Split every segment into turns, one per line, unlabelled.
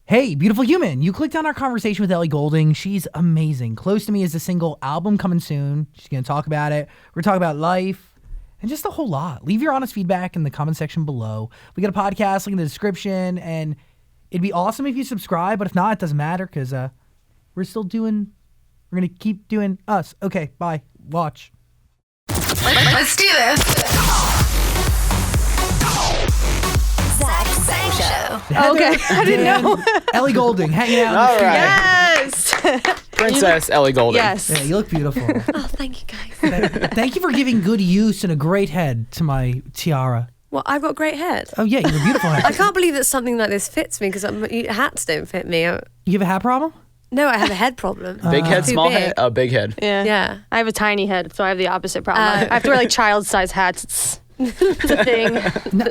Hey, beautiful human. You clicked on our conversation with Ellie Goulding. She's amazing. Close to Me is a single, album coming soon. She's going to talk about it. We're talking about life and just a whole lot. Leave your honest feedback in the comment section below. We got a podcast, link in the description, and it'd be awesome if you subscribe, but if not, it doesn't matter because we're going to keep doing us. Okay, bye. Watch.
Let's do this. Zach Show.
Okay, I didn't know.
Ellie Goulding hanging out.
All right.
Yes.
Princess Ellie Goulding.
Yes.
Yeah, you look beautiful.
Oh, thank you guys.
Thank you for giving good use and a great head to my tiara.
Well, I've got a great head.
Oh, yeah, you have a beautiful head.
I can't believe that something like this fits me because hats don't fit me.
You have a hat problem?
No, I have a head problem.
Big head,
Too
small
big.
head? Big head.
Yeah.
I have a tiny head, so I have the opposite problem. I have to wear like child-size hats. It's a thing.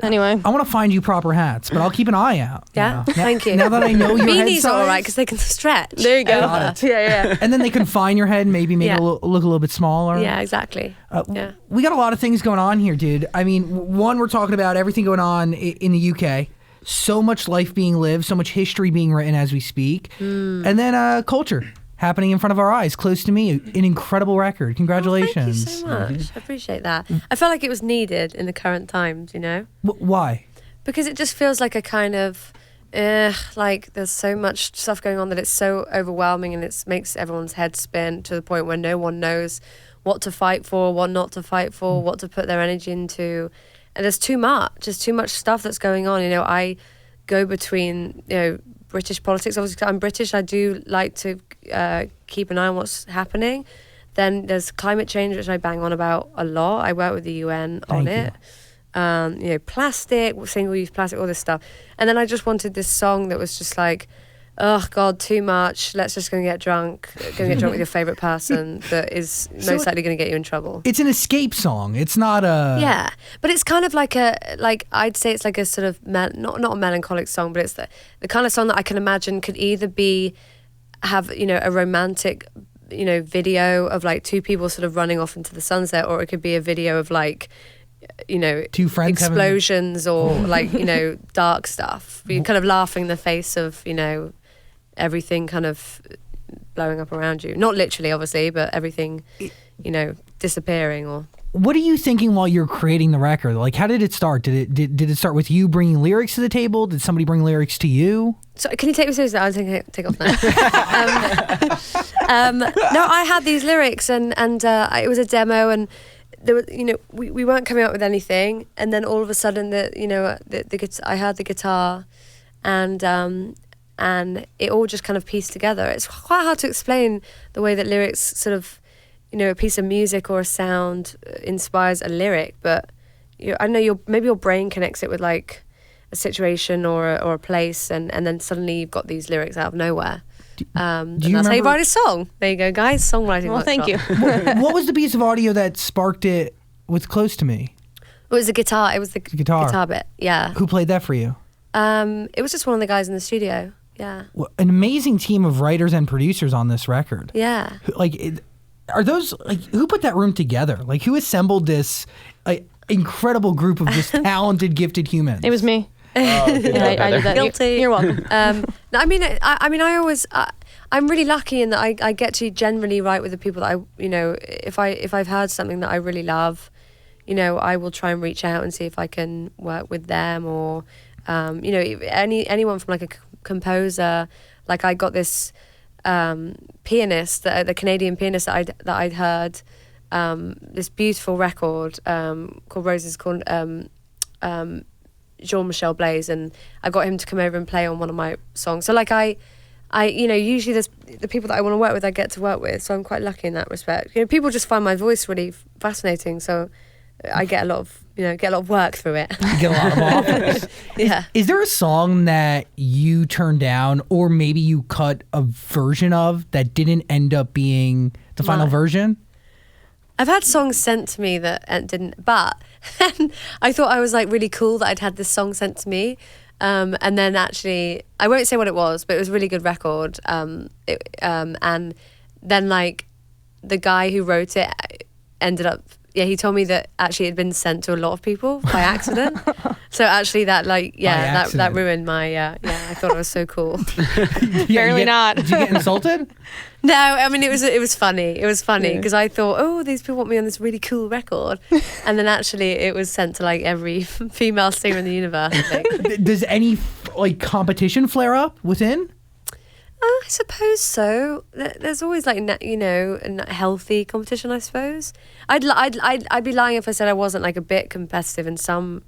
Anyway.
I want to find you proper hats, but I'll keep an eye out.
Yeah?
Now,
Thank you.
Now that I know your head
Beanies
size.
are all right because they can stretch.
There you go.
Got it.
Yeah.
And then they confine your head and maybe make
Yeah.
it look a little bit smaller.
Yeah, exactly. Yeah.
We got a lot of things going on here, dude. I mean, one, we're talking about everything going on in the UK. So much life being lived, so much history being written as we speak. And then culture happening in front of our eyes, Close to Me, an incredible record. Congratulations.
Thank you so much. I appreciate that. I felt like it was needed in the current times, you know?
Why?
Because it just feels like a kind of, like there's so much stuff going on that it's so overwhelming and it makes everyone's head spin to the point where no one knows what to fight for, what not to fight for, what to put their energy into. And there's too much stuff that's going on. You know, I go between, British politics. Obviously, I'm British. I do like to keep an eye on what's happening. Then there's climate change, which I bang on about a lot. I work with the UN on it. Plastic, single-use plastic, all this stuff. And then I just wanted this song that was just like, oh God, too much. Let's just go and get drunk. Go and get drunk with your favorite person that is most likely going to get you in trouble.
It's an escape song. It's not a...
Yeah, but it's kind of like I'd say it's like a sort of, not a melancholic song, but it's the kind of song that I can imagine could either have a romantic, video of like two people sort of running off into the sunset, or it could be a video of like,
two friends
explosions or like, dark stuff. You're kind of laughing in the face of, everything kind of blowing up around you. Not literally, obviously, but everything, disappearing or...
What are you thinking while you're creating the record? Like, how did it start? Did it start with you bringing lyrics to the table? Did somebody bring lyrics to you?
So can you take me seriously? I'll take off now. No, I had these lyrics and it was a demo and there was, we weren't coming up with anything, and then all of a sudden I heard the guitar and it all just kind of pieced together. It's quite hard to explain the way that lyrics sort of, a piece of music or a sound inspires a lyric, but I know maybe your brain connects it with like a situation or a place, and then suddenly you've got these lyrics out of nowhere. And that's how you write a song. There you go, guys. Songwriting.
Well, thank you.
What was the piece of audio that sparked it with Close to Me?
It was the guitar. It was the guitar bit. Yeah.
Who played that for you?
It was just one of the guys in the studio. Yeah.
Well, an amazing team of writers and producers on this record.
Yeah.
Are those who put that room together? Like, who assembled this incredible group of just talented, gifted humans?
It was me.
Oh,
I did that.
Guilty.
You're welcome.
No, I mean, I always, I'm really lucky in that I get to generally write with the people that if I've heard something that I really love, I will try and reach out and see if I can work with them, or, anyone from like a composer. Like I got this pianist, the Canadian pianist that I'd heard, this beautiful record called Roses, called Jean-Michel Blaise, and I got him to come over and play on one of my songs. So like I usually there's the people that I want to work with I get to work with, so I'm quite lucky in that respect. People just find my voice really fascinating, so I get a lot of work through it.
You get a lot of offers.
Yeah.
Is there a song that you turned down, or maybe you cut a version of that didn't end up being the final version?
I've had songs sent to me that didn't, but then I thought I was like really cool that I'd had this song sent to me. And then actually, I won't say what it was, but it was a really good record. And then like the guy who wrote it ended up he told me that actually it had been sent to a lot of people by accident. So actually that that ruined my I thought it was so cool.
Apparently not.
Did you get insulted?
No, I mean it was funny. It was funny because I thought, oh, these people want me on this really cool record, and then actually it was sent to like every female singer in the universe. I think.
Does any like competition flare up within?
I suppose so. There's always like a healthy competition. I suppose I'd be lying if I said I wasn't like a bit competitive in some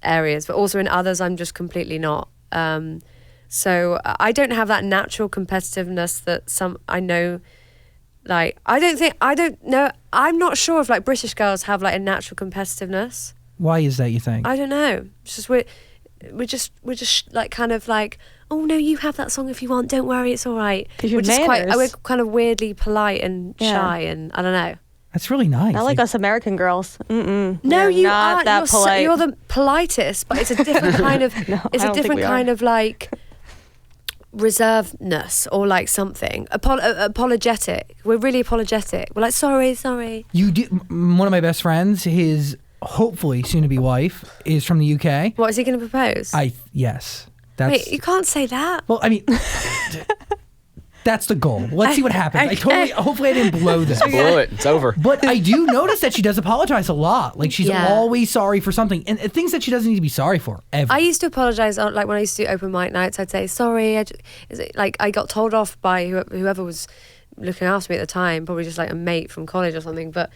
areas, but also in others I'm just completely not. So I don't have that natural competitiveness that some I know. Like I don't know. I'm not sure if like British girls have like a natural competitiveness.
Why is that, you think?
I don't know. It's just we're just like kind of like, oh no, you have that song if you want, don't worry, it's all right.
We're just
we're kind of weirdly polite and shy, and I don't know.
That's really nice.
Not like us American girls.
No,
You're
you
not
aren't.
that polite.
You're the politest, but it's a different kind of it's a different kind of like reservedness or like something apologetic. We're really apologetic. We're like sorry.
You do. One of my best friends, his hopefully soon-to-be wife, is from the UK.
What, is he going to propose?
Yes.
Wait, you can't say that.
Well, I mean, that's the goal. Let's see what happens. Hopefully I didn't blow this.
Blow it. It's over.
But I do notice that she does apologize a lot. Like she's always sorry for something, and things that she doesn't need to be sorry for ever.
I used to apologize, like when I used to do open mic nights, I'd say sorry. I got told off by whoever was looking after me at the time, probably just like a mate from college or something, but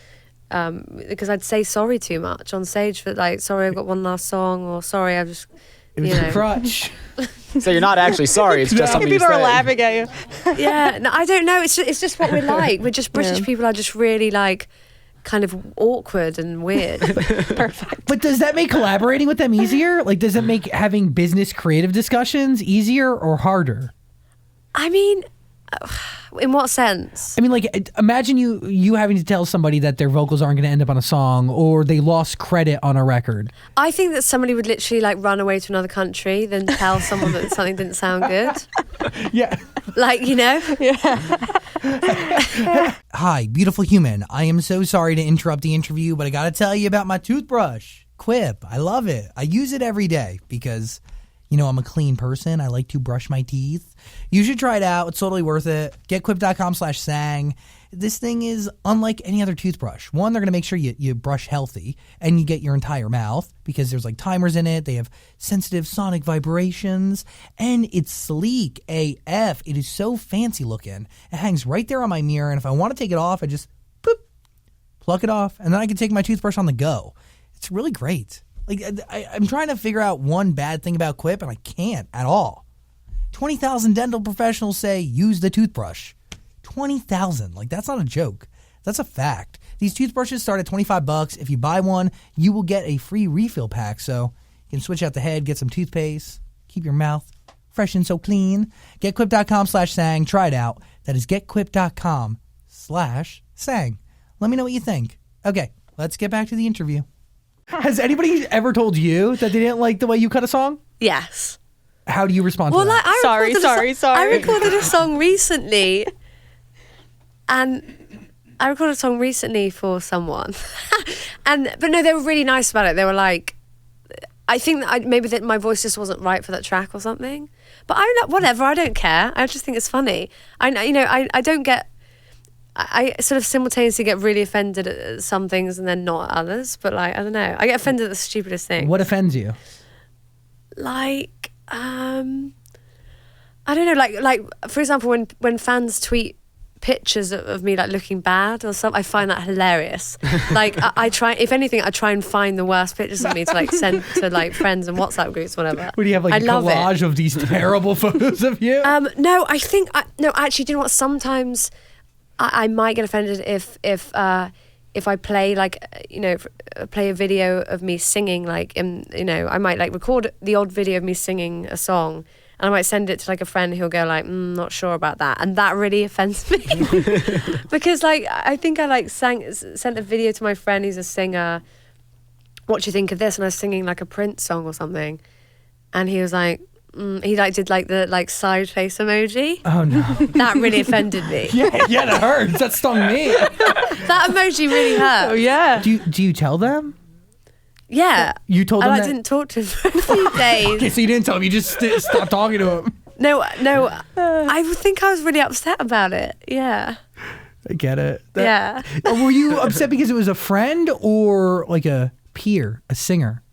because I'd say sorry too much on stage for like, sorry, I've got one last song, or sorry, I've just.
It was a crutch.
So you're not actually sorry. It's just something you say.
People are laughing at you.
Yeah, no, I don't know. It's just what we're like. We're just British people are just really like kind of awkward and weird.
Perfect.
But does that make collaborating with them easier? Like, does it make having business creative discussions easier or harder?
I mean, in what sense?
I mean, like, imagine you having to tell somebody that their vocals aren't going to end up on a song, or they lost credit on a record.
I think that somebody would literally like run away to another country than tell someone that something didn't sound good.
Yeah.
Like, you know?
Hi, beautiful human. I am so sorry to interrupt the interview, but I got to tell you about my toothbrush, Quip. I love it. I use it every day because, you know, I'm a clean person. I like to brush my teeth. You should try it out. It's totally worth it. GetQuip.com/sang. This thing is unlike any other toothbrush. One, they're going to make sure you brush healthy and you get your entire mouth because there's like timers in it. They have sensitive sonic vibrations, and it's sleek AF. It is so fancy looking. It hangs right there on my mirror, and if I want to take it off, I just boop, pluck it off, and then I can take my toothbrush on the go. It's really great. Like, I'm trying to figure out one bad thing about Quip, and I can't at all. 20,000 dental professionals say use the toothbrush. 20,000. Like, that's not a joke. That's a fact. These toothbrushes start at $25. If you buy one, you will get a free refill pack. So you can switch out the head, get some toothpaste, keep your mouth fresh and so clean. GetQuip.com/sang. Try it out. That is GetQuip.com/sang. Let me know what you think. Okay, let's get back to the interview. Has anybody ever told you that they didn't like the way you cut a song?
Yes.
How do you respond
Well,
to that?
like,
Sorry.
I recorded a song recently, for someone, but no, they were really nice about it. They were like, I think that maybe that my voice just wasn't right for that track or something. But I'm not, whatever. I don't care. I just think it's funny. I don't get. I sort of simultaneously get really offended at some things and then not at others. But like, I don't know. I get offended at the stupidest thing.
What offends you?
Like, I don't know. Like for example, when fans tweet pictures of me like looking bad or something, I find that hilarious. Like I try, if anything, I try and find the worst pictures of me to like send to like friends and WhatsApp groups, whatever.
Would you have like a collage of these terrible photos of you?
No, I think no. Actually, do you know what? Sometimes I might get offended if I play like play a video of me singing, like I might like record the odd video of me singing a song. And I might send it to like a friend who'll go like, not sure about that. And that really offends me. Because like, I think I like sent a video to my friend who's a singer. What do you think of this? And I was singing like a Prince song or something. And he was like, He like did like the like side face emoji.
Oh no.
That really offended me.
yeah, that hurts. That stung me.
That emoji really hurt.
Oh yeah.
Do you tell them?
Yeah.
You told them
And I
that?
didn't talk to him for a few days.
Okay, so you didn't tell him. You just stopped talking to him.
No. I think I was really upset about it. Yeah.
I get it.
Yeah.
Were you upset because it was a friend or like a peer, a singer?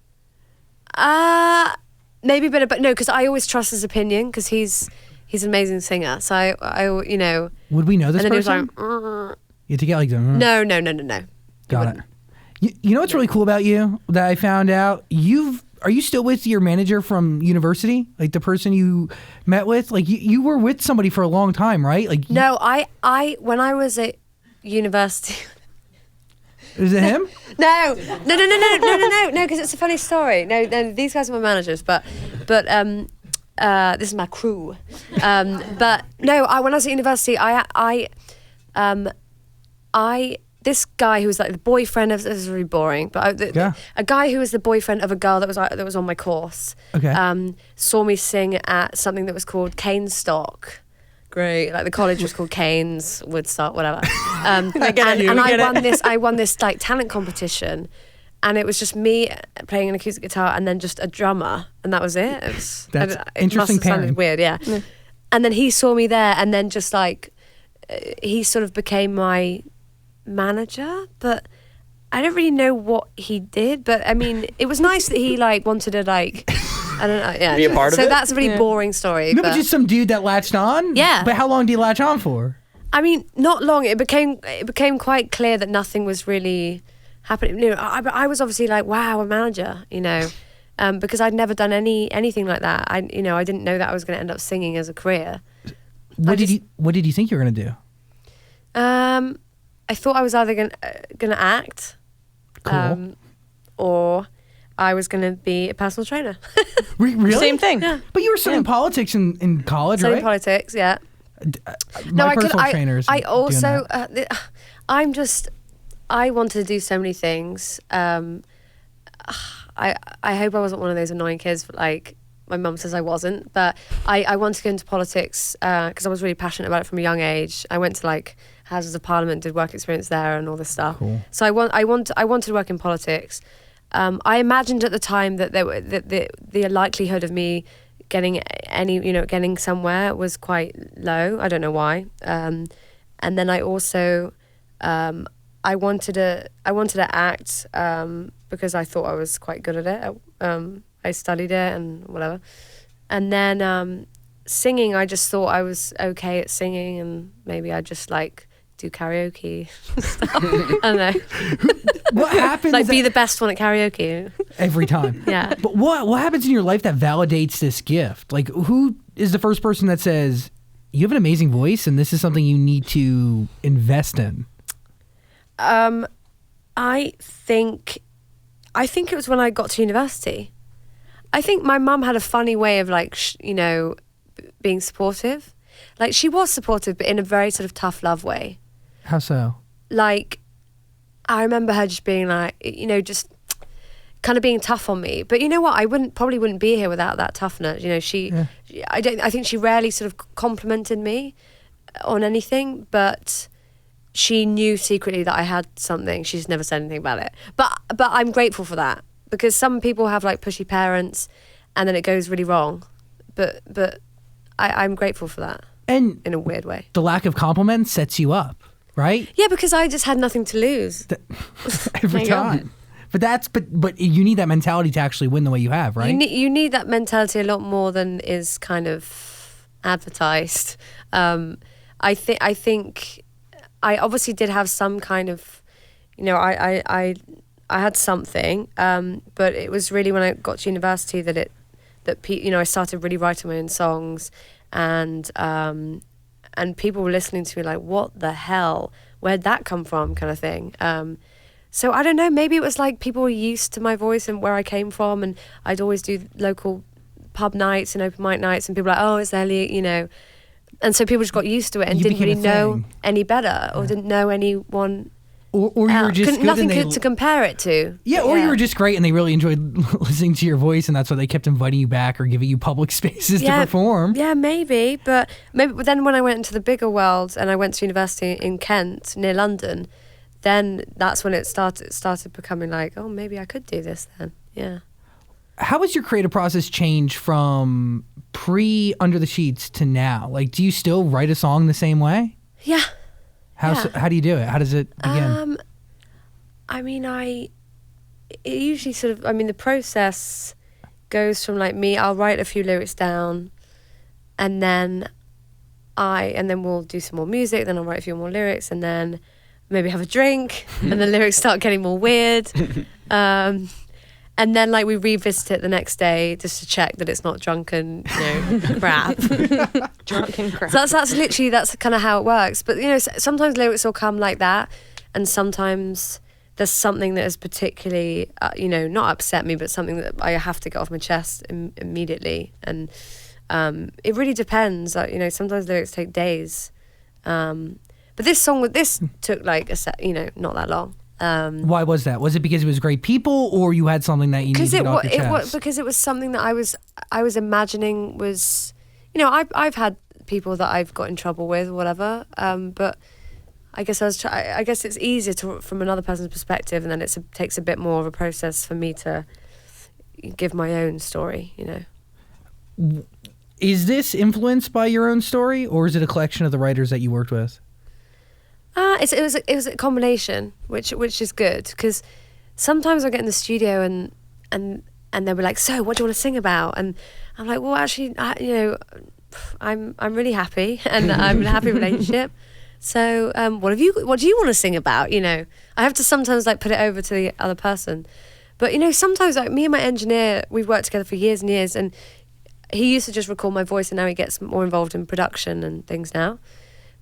Maybe a bit of, but no, because I always trust his opinion because he's an amazing singer. So I you know.
Would we know this
and then
person?
he was like,
You have to get like the.
No.
Got it. You know what's really cool about you that I found out? Are you still with your manager from university? Like the person you met with? Like you were with somebody for a long time, right? Like
No, I when I was at university.
Is it him?
No, because it's a funny story. No, these guys are my managers, but this is my crew. But no, when I was at university, this guy who was like the boyfriend of, this is really boring, but a guy who was the boyfriend of a girl that was on my course.
Okay.
Saw me sing at something that was called Canestock. Great, like the college was called Canes, Woodstock, whatever. I won this like talent competition, and it was just me playing an acoustic guitar and then just a drummer, and that was it.
That's interesting
must have sounded weird, yeah. And then he saw me there, and then just like he sort of became my manager, but I don't really know what he did. But I mean, it was nice that he like wanted to like. I don't know. Yeah.
Be a part of it?
So that's a really boring story.
No, but just some dude that latched on?
Yeah.
But how long do you latch on for?
I mean, not long. It became quite clear that nothing was really happening. You know, I was obviously like, wow, a manager, you know, because I'd never done anything like that. I didn't know that I was going to end up singing as a career.
What did you think you were going to do?
I thought I was either going to act,
Cool.
or I was going to be a personal trainer.
Really?
Same thing.
Yeah.
But you were studying politics in college,
Studying
right?
politics, yeah.
My personal trainers.
I
doing
also,
that.
I wanted to do so many things. I hope I wasn't one of those annoying kids, but like my mum says I wasn't. But I wanted to go into politics because I was really passionate about it from a young age. I went to like Houses of Parliament, did work experience there and all this stuff.
Cool.
So I wanted to work in politics. I imagined at the time that the likelihood of me getting somewhere was quite low. I don't know why. And then I also I wanted to act because I thought I was quite good at it. I studied it and whatever. And then singing, I just thought I was okay at singing, and maybe I just like do karaoke stuff. I don't know.
What happens?
Like be the best one at karaoke.
Every time.
Yeah.
But what happens in your life that validates this gift? Like, who is the first person that says, you have an amazing voice and this is something you need to invest in?
I think it was when I got to university. I think my mum had a funny way of like, being supportive. Like she was supportive, but in a very sort of tough love way.
How so?
Like, I remember her just being like, just kind of being tough on me. But you know what? I probably wouldn't be here without that toughness. You know, I think she rarely sort of complimented me on anything, but she knew secretly that I had something. She just never said anything about it. But I'm grateful for that, because some people have like pushy parents and then it goes really wrong. But I'm grateful for that.
And
in a weird way.
The lack of compliments sets you up, right?
Yeah, because I just had nothing to lose.
Every time. But you need that mentality to actually win the way you have, right?
You need that mentality a lot more than is kind of advertised. I think I obviously did have some kind of, I had something, but it was really when I got to university that I started really writing my own songs, and people were listening to me like, what the hell? Where'd that come from? Kind of thing. So I don't know, maybe it was like people were used to my voice and where I came from, and I'd always do local pub nights and open mic nights, and people were like, oh, it's Ellie, and so people just got used to it and didn't really know any better, or didn't know anyone
Or you were just good
nothing
and they,
to compare it to.
yeah, or you were just great and they really enjoyed listening to your voice, and that's why they kept inviting you back or giving you public spaces to perform.
Yeah, maybe. But then when I went into the bigger world and I went to university in Kent near London, then that's when it started becoming like, oh, maybe I could do this then. Yeah.
How has your creative process changed from pre-Under the Sheets to now? Like, do you still write a song the same way?
Yeah.
How do you do it? How does it begin?
I mean, it usually the process goes from like me, I'll write a few lyrics down and then we'll do some more music, then I'll write a few more lyrics and then maybe have a drink and the lyrics start getting more weird. And then like we revisit it the next day just to check that it's not drunken, crap.
Drunken crap.
So that's kind of how it works. But sometimes lyrics will come like that, and sometimes there's something that has particularly, not upset me, but something that I have to get off my chest immediately. And it really depends. Like, sometimes lyrics take days. But this took like not that long.
Why was that? Was it because it was great people, or you had something that you needed to get off your chest?
Because it was something that I was imagining was, I've had people that I've got in trouble with, or whatever. But I guess I guess it's easier from another person's perspective, and then it takes a bit more of a process for me to give my own story.
Is this influenced by your own story, or is it a collection of the writers that you worked with?
It was a combination, which is good, because sometimes I get in the studio and they'll be like, so what do you want to sing about? And I'm like, well, actually, I'm really happy and I'm in a happy relationship. So what do you want to sing about? I have to sometimes like put it over to the other person. But sometimes like me and my engineer, we've worked together for years and years, and he used to just record my voice, and now he gets more involved in production and things now.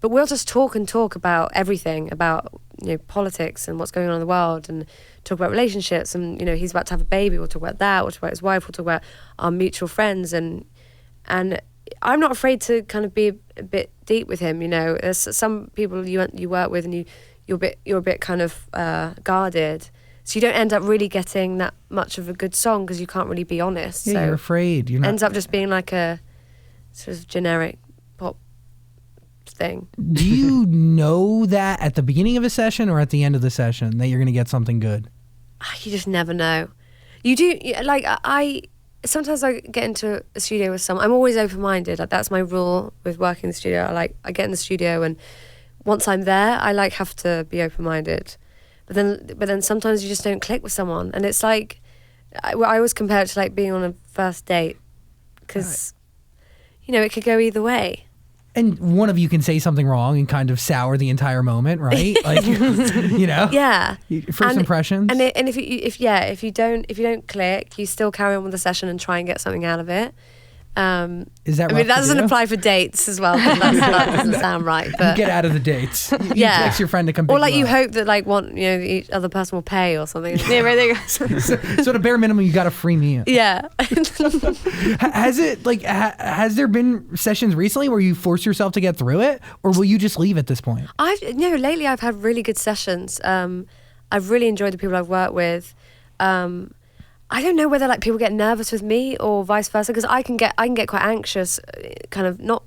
But we'll just talk about everything, about politics and what's going on in the world, and talk about relationships. And he's about to have a baby. We'll talk about that. We'll talk about his wife. We'll talk about our mutual friends. And I'm not afraid to kind of be a bit deep with him. There's some people you work with, and you're a bit kind of guarded, so you don't end up really getting that much of a good song because you can't really be honest.
Yeah,
so
you're afraid. You're not.
Ends up just being like a sort of generic pop thing.
Do you know that at the beginning of a session or at the end of the session that you're going to get something good?
You just never know. You do, like, sometimes I get into a studio with someone. I'm always open-minded. Like, that's my rule with working in the studio. I get in the studio, and once I'm there, I have to be open-minded. But then sometimes you just don't click with someone, and it's like I always compare it to like being on a first date, because it could go either way.
And one of you can say something wrong and kind of sour the entire moment, right? Like,
Yeah.
First impressions.
And if you don't click, you still carry on with the session and try and get something out of it.
Is that?
I mean, that doesn't apply for dates as well. That doesn't sound right. But
you get out of the dates. You text your friend to come.
Or like you hope that like the other person will pay or something.
Yeah, right there.
So at a bare minimum, you got a free meal.
Yeah.
Has there been sessions recently where you force yourself to get through it, or will you just leave at this point?
Lately I've had really good sessions. I've really enjoyed the people I've worked with. I don't know whether like people get nervous with me or vice versa, because I can get quite anxious, kind of, not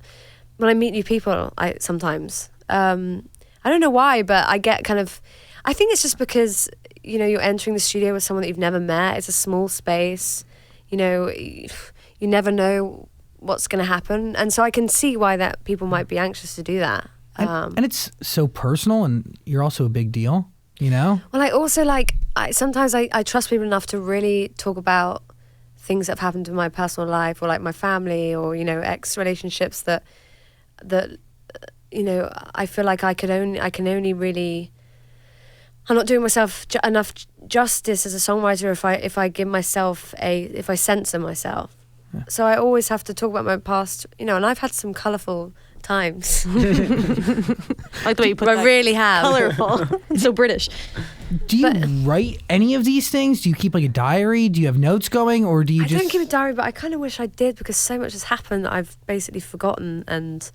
when I meet new people. Sometimes I don't know why, but I get kind of. I think it's just because you're entering the studio with someone that you've never met. It's a small space, you never know what's going to happen, and so I can see why that people might be anxious to do that.
And it's so personal, and you're also a big deal. Well,
I also sometimes I trust people enough to really talk about things that have happened in my personal life, or like my family, or ex relationships that I feel like I can only really. I'm not doing myself enough justice as a songwriter if I give myself if I censor myself. Yeah. So I always have to talk about my past, and I've had some colourful times.
Like the way you put that.
I really have.
Colourful. It's so British.
Do you write any of these things? Do you keep like a diary? Do you have notes going, or do you
I don't keep a diary, but I kind of wish I did, because so much has happened that I've basically forgotten. And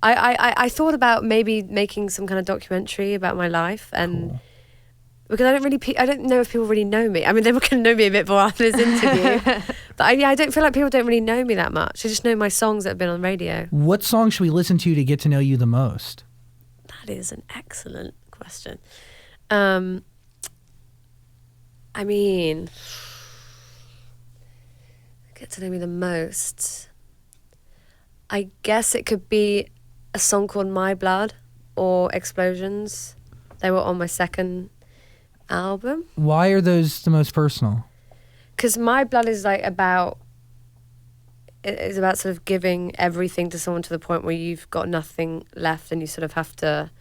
I thought about maybe making some kind of documentary about my life, and
cool.
because I don't know if people really know me. I mean, they were going to know me a bit more after this interview. But I don't feel like people don't really know me that much. They just know my songs that have been on radio.
What song should we listen to get to know you the most?
That is an excellent question. I mean, get to know me the most. I guess it could be a song called My Blood or Explosions. They were on my second album.
Why are those the most personal?
Because My Blood is like it's about sort of giving everything to someone to the point where you've got nothing left and you sort of have to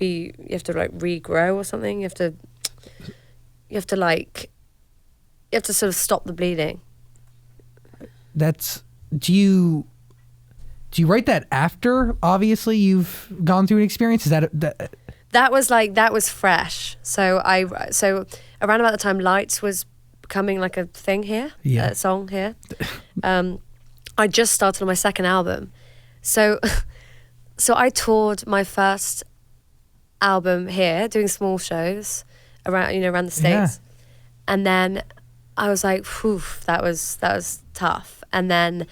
like regrow or something. You have to sort of stop the bleeding.
Do you write that after obviously you've gone through an experience? Is
that was fresh. So around about the time Lights was becoming like a thing here, a song here. I just started on my second album. So I toured my first album here, doing small shows around the States.
Yeah.
And then I was like, whew, that was tough. And then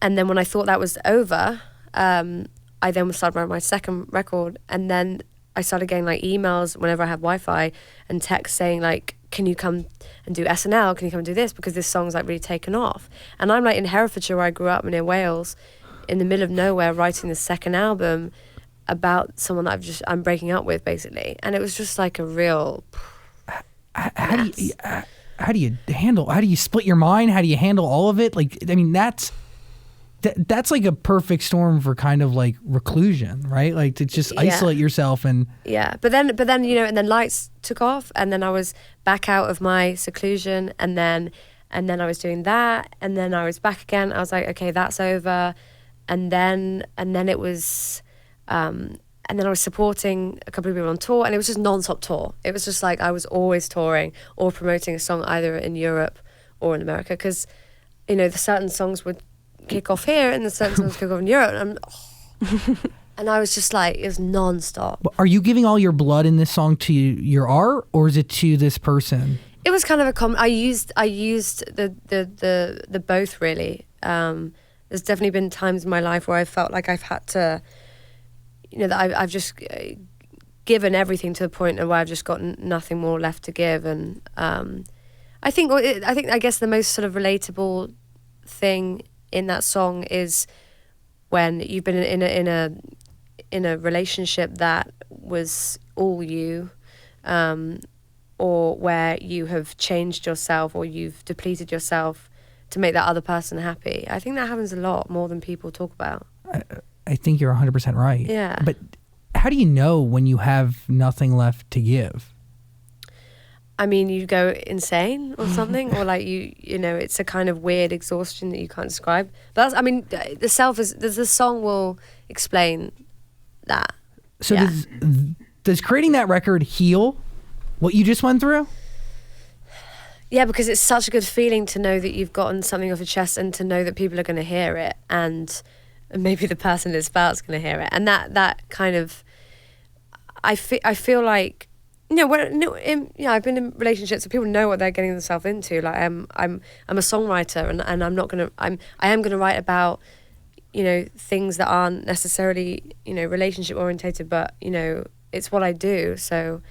when I thought that was over, I then started writing my second record, and then I started getting like emails whenever I had Wi-Fi and texts saying like, can you come and do SNL? Can you come and do this? Because this song's like really taken off. And I'm like in Herefordshire, where I grew up, near Wales, in the middle of nowhere, writing the second album about someone that I'm breaking up with, basically. And it was just like a real
how do you split your mind? How do you handle all of it? Like, I mean, that's like a perfect storm for kind of like reclusion, right? Like to just isolate yourself and
but then and then Lights took off, and then I was back out of my seclusion, and then I was doing that, and then I was back again. I was like, okay, that's over, and then it was and then I was supporting a couple of people on tour, and it was just non-stop tour. It was just like I was always touring or promoting a song either in Europe or in America, because the certain songs would kick off here and the certain songs kick off in Europe, and I was just like, it was non-stop.
Are you giving all your blood in this song to your art, or is it to this person?
It was kind of I used the both, really. There's definitely been times in my life where I felt like I've had to, that I've just given everything to the point where I've just got nothing more left to give. And I guess the most sort of relatable thing in that song is when you've been in a relationship that was all you, or where you have changed yourself or you've depleted yourself to make that other person happy. I think that happens a lot more than people talk about.
I think you're 100% right.
Yeah.
But how do you know when you have nothing left to give?
I mean, you go insane or something, or like it's a kind of weird exhaustion that you can't describe. But the song will explain that.
So does creating that record heal what you just went through?
Yeah, because it's such a good feeling to know that you've gotten something off your chest, and to know that people are going to hear it, and maybe the person it's about is going to hear it, and that kind of, I feel like, I've been in relationships so people know what they're getting themselves into. Like I'm a songwriter, and I am gonna write about things that aren't necessarily relationship orientated, but it's what I do. So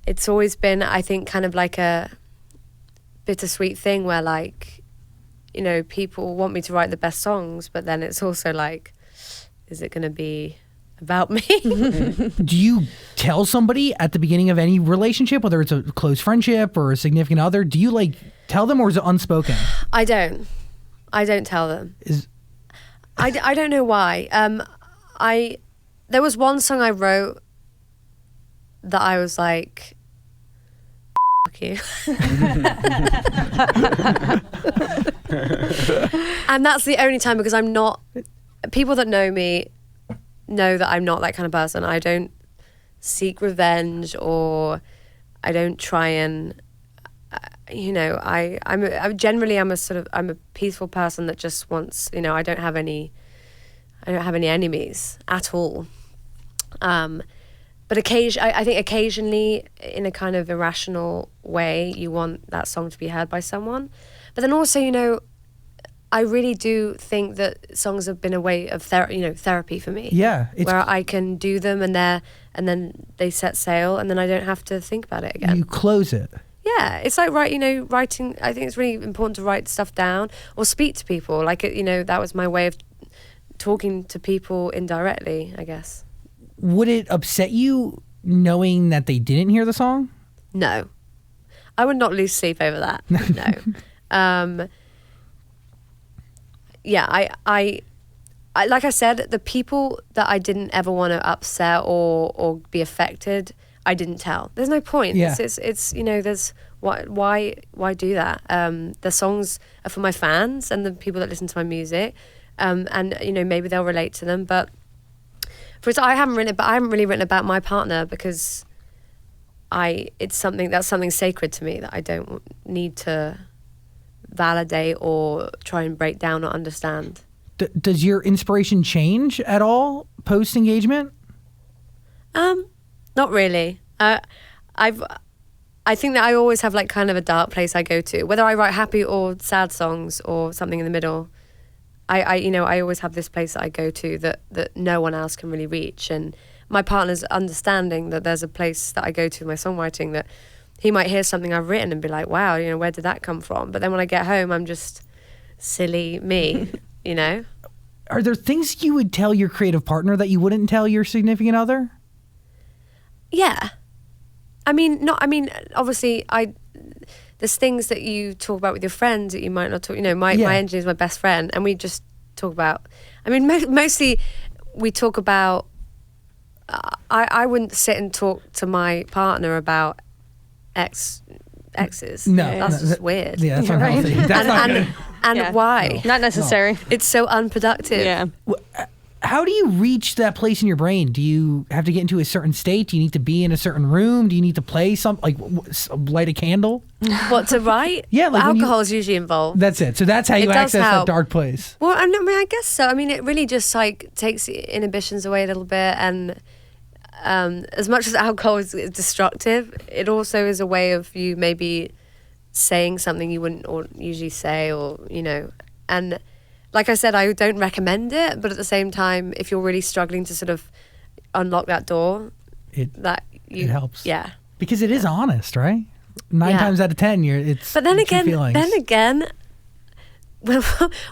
it's always been, I think, kind of like a bittersweet thing where like people want me to write the best songs, but then it's also like, is it gonna be about me?
Do you tell somebody at the beginning of any relationship, whether it's a close friendship or a significant other, do you like tell them, or is it unspoken?
I don't tell them. I don't know why. There was one song I wrote that I was like, fuck you. And that's the only time, because I'm not, people that know me know that I'm not that kind of person. I don't seek revenge, or I don't try and I'm a peaceful person that just wants, I don't have any enemies at all. but I think occasionally, in a kind of irrational way, you want that song to be heard by someone. But then also, I really do think that songs have been a way of therapy for me.
Yeah,
where I can do them and then they set sail, and then I don't have to think about it again.
You close it.
Yeah, it's like writing. I think it's really important to write stuff down or speak to people. Like that was my way of talking to people indirectly, I guess.
Would it upset you knowing that they didn't hear the song?
No, I would not lose sleep over that. No. Yeah, I like I said, the people that I didn't ever want to upset or be affected, I didn't tell. There's no point.
Yeah.
It's there's why do that? The songs are for my fans and the people that listen to my music, and maybe they'll relate to them. But I haven't really written about my partner because it's something sacred to me that I don't need to validate or try and break down or understand.
Does your inspiration change at all post engagement?
Not really. I think that I always have like kind of a dark place I go to, whether I write happy or sad songs or something in the middle. I always have this place that I go to that no one else can really reach, and my partner's understanding that there's a place that I go to in my songwriting that he might hear something I've written and be like, wow, where did that come from? But then when I get home, I'm just silly me, Are
there things you would tell your creative partner that you wouldn't tell your significant other?
Yeah. Obviously, there's things that you talk about with your friends that you might not talk. My engineer is my best friend, and we just talk about. Mostly we talk about. I wouldn't sit and talk to my partner about exes.
No,
that's just weird.
Yeah, that's unhealthy. That's not good.
And why?
Not necessary.
No. It's so unproductive.
Yeah.
How do you reach that place in your brain? Do you have to get into a certain state? Do you need to be in a certain room? Do you need to play light a candle?
What, to write?
Yeah, like
alcohol is usually involved.
That's it. So that's how you access that dark place.
Well, I guess so. It really just takes inhibitions away a little bit, and as much as alcohol is destructive, it also is a way of you maybe saying something you wouldn't usually say, or and. Like I said, I don't recommend it, but at the same time, if you're really struggling to sort of unlock that door, it
helps.
Yeah,
because it is honest, right? 9 times out of 10, it's. But then
again, well,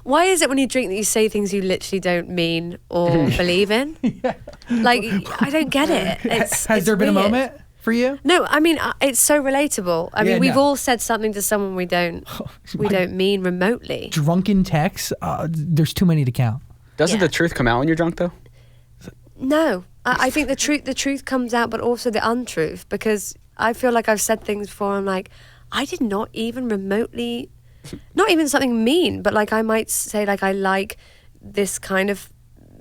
why is it when you drink that you say things you literally don't mean or believe in? Yeah. I don't get it.
Has there been a moment for you?
No, it's so relatable. We've all said something to someone we don't mean remotely.
Drunken texts, there's too many to count.
Doesn't the truth come out when you're drunk, though?
No, I think the truth comes out, but also the untruth, because I feel like I've said things before. I'm like, I did not even remotely, not even something mean, but I might say I like this kind of,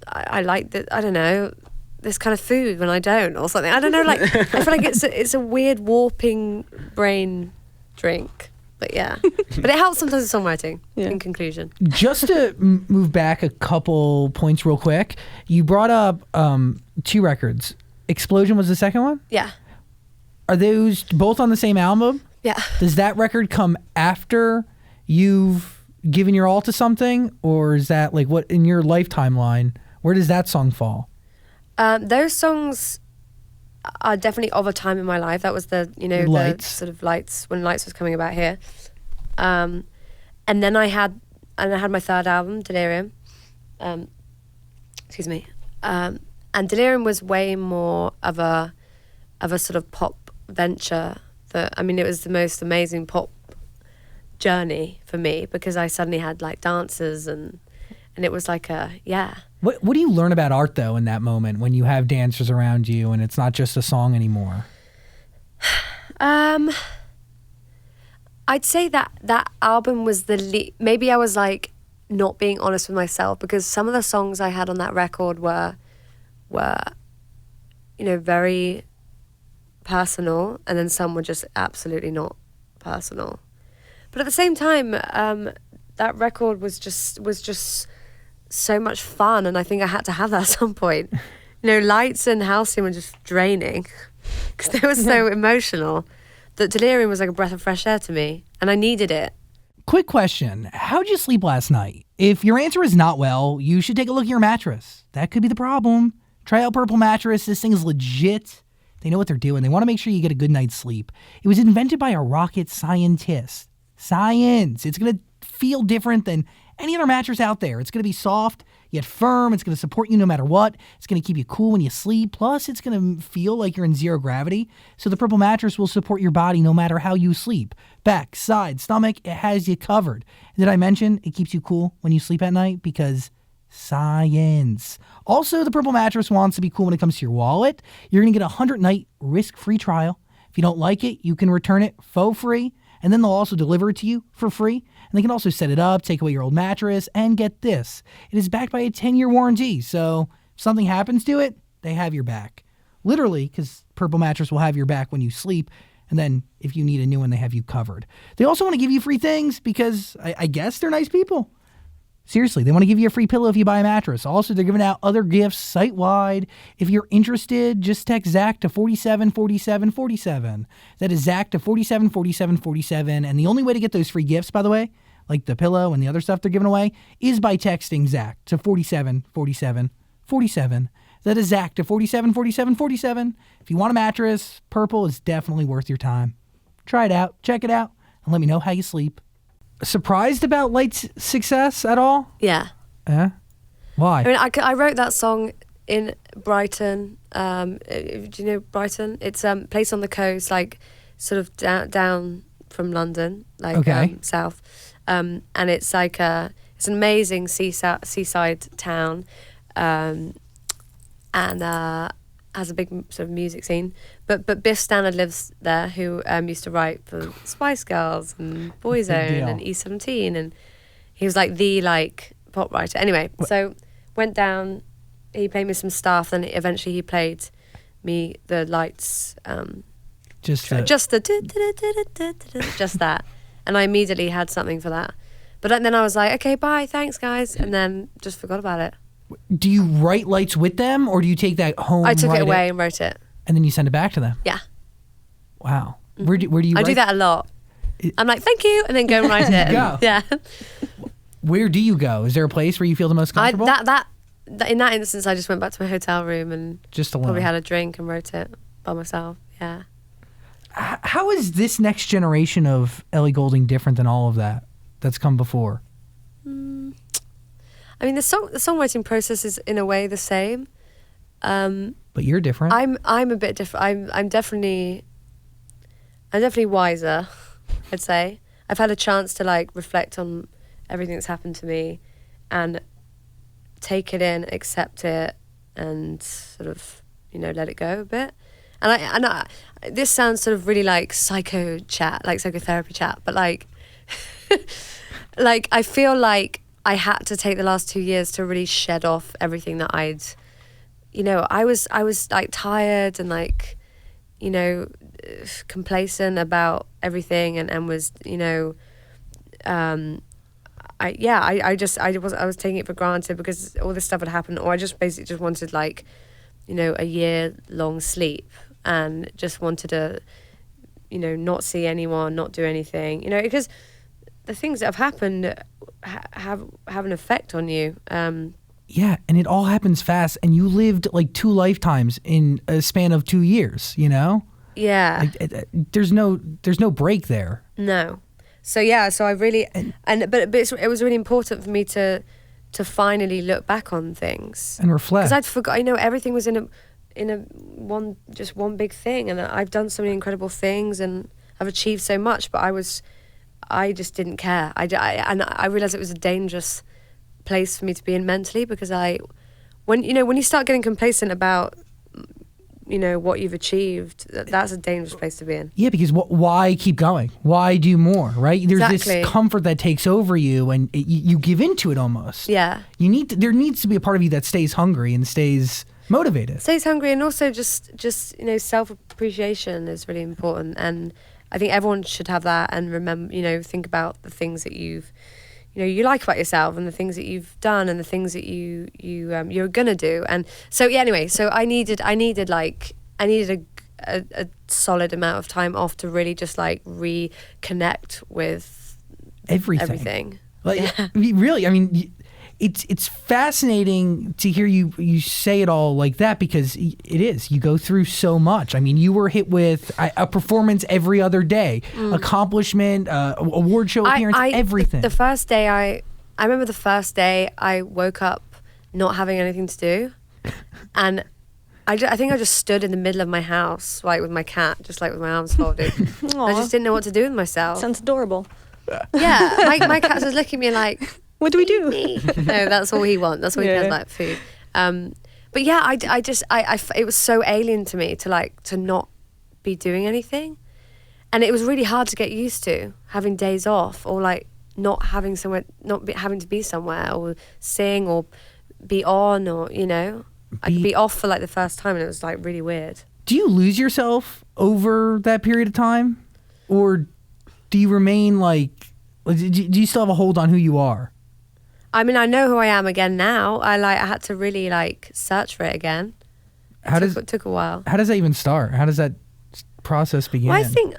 I like that. I don't know. This kind of food when I don't, or something. I don't know. I feel like it's a weird warping brain drink. But yeah, but it helps sometimes with songwriting. Yeah. In conclusion,
just to move back a couple points real quick, you brought up 2 records. Explosion was the second one.
Yeah.
Are those both on the same album?
Yeah.
Does that record come after you've given your all to something, or is that what in your life timeline? Where does that song fall?
Those songs are definitely of a time in my life. That was the
Lights.
the sort of Lights, when Lights was coming about here, and then I had my third album, Delirium. Excuse me, and Delirium was way more of a sort of pop venture. It was the most amazing pop journey for me, because I suddenly had dancers and it was
What do you learn about art, though, in that moment when you have dancers around you and it's not just a song anymore?
I'd say that album was maybe I was not being honest with myself, because some of the songs I had on that record were very personal, and then some were just absolutely not personal. But at the same time, that record was just so much fun, and I think I had to have that at some point. Lights and Halcyon were just draining because they were so emotional. That Delirium was like a breath of fresh air to me, and I needed it.
Quick question. How'd you sleep last night? If your answer is not well, you should take a look at your mattress. That could be the problem. Try out Purple Mattress. This thing is legit. They know what they're doing. They want to make sure you get a good night's sleep. It was invented by a rocket scientist. Science. It's going to feel different than any other mattress out there. It's going to be soft, yet firm. It's going to support you no matter what. It's going to keep you cool when you sleep. Plus, it's going to feel like you're in zero gravity. So the Purple Mattress will support your body no matter how you sleep. Back, side, stomach, it has you covered. Did I mention it keeps you cool when you sleep at night? Because science. Also, the Purple Mattress wants to be cool when it comes to your wallet. You're going to get a 100-night risk-free trial. If you don't like it, you can return it for free. And then they'll also deliver it to you for free. And they can also set it up, take away your old mattress, and get this. It is backed by a 10-year warranty. So if something happens to it, they have your back. Literally, because Purple Mattress will have your back when you sleep. And then if you need a new one, they have you covered. They also want to give you free things because I guess they're nice people. Seriously, they want to give you a free pillow if you buy a mattress. Also, they're giving out other gifts site-wide. If you're interested, just text Zach to 474747. That is Zach to 474747. And the only way to get those free gifts, by the way, like the pillow and the other stuff they're giving away, is by texting Zach to 474747. That is Zach to 474747. If you want a mattress, Purple is definitely worth your time. Try it out, check it out, and let me know how you sleep. Surprised about Light's success at all?
Yeah.
Why?
I mean, I wrote that song in Brighton. Do you know Brighton? It's a place on the coast, like sort of down from London, like south. And it's like it's an amazing seaside town, and has a big sort of music scene. But Biff Stannard lives there, who used to write for Spice Girls and Boyzone and E17, and he was like the pop writer. Anyway, so went down. He played me some stuff, then eventually he played me the Lights. Just that, and I immediately had something for that. But then I was like, okay, bye, thanks guys, and then just forgot about it.
Do you write Lights with them, or do you take that home?
I took it away and wrote it.
And then you send it back to them?
Yeah.
Wow. Mm-hmm. Where do you
I
write?
do that a lot. I'm like, thank you, and then go and write it.
Go.
Yeah.
Where do you go? Is there a place where you feel the most comfortable?
In that instance, I just went back to my hotel room and
just alone.
Probably had a drink and wrote it by myself. Yeah.
How is this next generation of Ellie Goulding different than all of that's come before?
I mean, the songwriting process is in a way the same.
But you're different.
I'm a bit different. I'm definitely wiser, I'd say. I've had a chance to reflect on everything that's happened to me and take it in, accept it, and sort of, let it go a bit. And I this sounds sort of really like psychotherapy chat, but I feel like I had to take the last 2 years to really shed off everything that I was tired and complacent about everything and was I was taking it for granted because all this stuff had happened, or I just basically just wanted a year-long sleep and just wanted to not see anyone, not do anything, because the things that have happened have an effect on you.
Yeah, and it all happens fast, and you lived 2 lifetimes in a span of 2 years,
Yeah.
There's no break there.
No. So yeah, so I really but it was really important for me to finally look back on things
and reflect.
Because I'd forgot. Everything was in one big thing, and I've done so many incredible things, and I've achieved so much, but I just didn't care. I realized it was a dangerous place for me to be in mentally, because when you start getting complacent about what you've achieved, that's a dangerous place to be in.
Yeah, because why keep going? Why do more, right? There's
exactly.
This comfort that takes over you, and you give into it almost.
Yeah.
There needs to be a part of you that stays hungry and stays motivated.
Stays hungry, and also just self-appreciation is really important, and I think everyone should have that, and remember, think about the things that you've you like about yourself and the things that you've done and the things that you're gonna do. And so anyway, so I needed a solid amount of time off to really just like reconnect with everything.
Like, really, I mean, it's fascinating to hear you say it all like that, because it is. You go through so much. I mean, you were hit with a performance every other day, accomplishment, award show appearance, everything.
The first day, I remember the first day I woke up not having anything to do, and I think I just stood in the middle of my house, like with my cat, just like with my arms folded. I just didn't know what to do with myself.
Sounds adorable.
Yeah, my cat was looking at me like,
what do we do?
No, that's all he wants. That's all he does, like food. But yeah, I it was so alien to me to not be doing anything, and it was really hard to get used to having days off, or like not having somewhere, having to be somewhere or sing or be on, or I could be off for like the first time, and it was like really weird.
Do you lose yourself over that period of time, or do you remain like? Do you still have a hold on who you are?
I mean, I know who I am again now. I had to really like search for it again. It took a while.
How does that even start? How does that process begin?
Well, I think